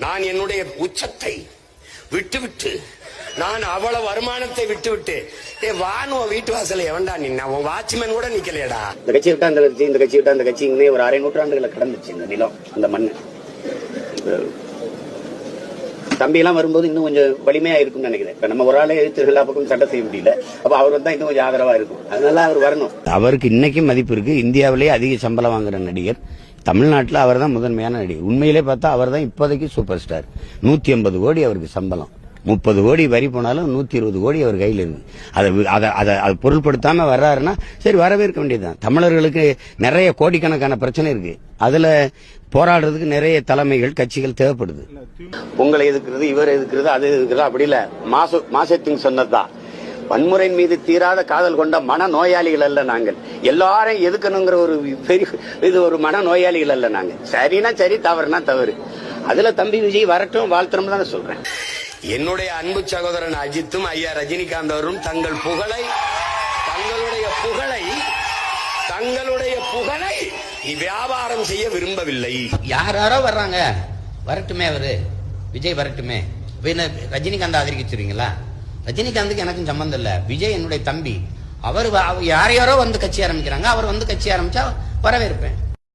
நான் என்னுடைய உச்சத்தை விட்டுவிட்டு நான் அவ்வளவு வருமானத்தை விட்டுவிட்டு வானுவ வீட்டு வாசல எவன்டா நின்னா உன் வாட்ச்மேன் கூட நிக்கலையடா. இந்த கட்சி விட்டா அந்த கட்சி, இந்த கட்சி விட்டா அந்த கட்சி, இன்னும் ஒரு 6 நூற்றாண்டுகளை கடந்துச்சு இந்த நிலம், அந்த மண். தம்பி எல்லாம் வரும்போது இன்னும் கொஞ்சம் வலிமையா இருக்கும்னு நினைக்கிறேன். இப்ப நம்ம ஒரு ஆளே எழுத்து எல்லா பக்கம் சட்டை செய்ய முடியல. அப்ப அவர் வந்தா இன்னும் கொஞ்சம் ஆதரவா இருக்கும். அதனால அவர் வரணும். அவருக்கு இன்னைக்கும் மதிப்பு இருக்கு. இந்தியாவிலேயே அதிக சம்பளம் வாங்குற நடிகர் தமிழ்நாட்டில் அவர் தான் முதன்மையான நடிகர். உண்மையிலே பார்த்தா அவர் தான் இப்போதைக்கு சூப்பர் ஸ்டார். 150 கோடி அவருக்கு சம்பளம். 30 கோடி வரி போனாலும் 120 கோடி அவர் கையில் இருக்கு. அதை பொருள்படுத்தாம வர்றாருன்னா சரி, வரவேற்க வேண்டியதுதான். தமிழர்களுக்கு நிறைய கோடிக்கணக்கான பிரச்சனை இருக்கு. அதுல போராடுறதுக்கு நிறைய தலைமைகள், கட்சிகள் தேவைப்படுது. உங்களை எதுக்குறது, இவர் எதுக்குறது, அது எதுக்குறது அப்படி இல்ல. மாசத்தின் சொன்னதுதான். வன்முறையின் மீது தீராத காதல் கொண்ட மன நோயாளிகள் அல்ல நாங்கள். எல்லாரையும் எதுக்கணுங்கிற ஒரு பெரிய இது ஒரு மன நோயாளிகள் அல்ல நாங்க. சரினா சரி, தவறுனா தவறு. அதுல தம்பி விஜய் வரட்டும், வாழ்த்துறோம் தானே சொல்றேன். என்னுடைய அன்பு சகோதரன் அஜித்தும் ஐயா ரஜினிகாந்த் அவரும் தங்களுடைய புகழை வியாபாரம் செய்ய விரும்பவில்லை. யாரோ வர்றாங்க, வரட்டுமே, அவரு விஜய் வரட்டுமே. ரஜினிகாந்த் ஆதரிக்கிறீங்களா? ரஜினிகாந்துக்கு எனக்கும் சம்பந்தம் இல்ல. விஜய் என்னுடைய தம்பி. அவர் யாரையாரோ வந்து கட்சி ஆரம்பிக்கிறாங்க, அவர் வந்து கட்சி ஆரம்பிச்சா வரவேற்பேன்.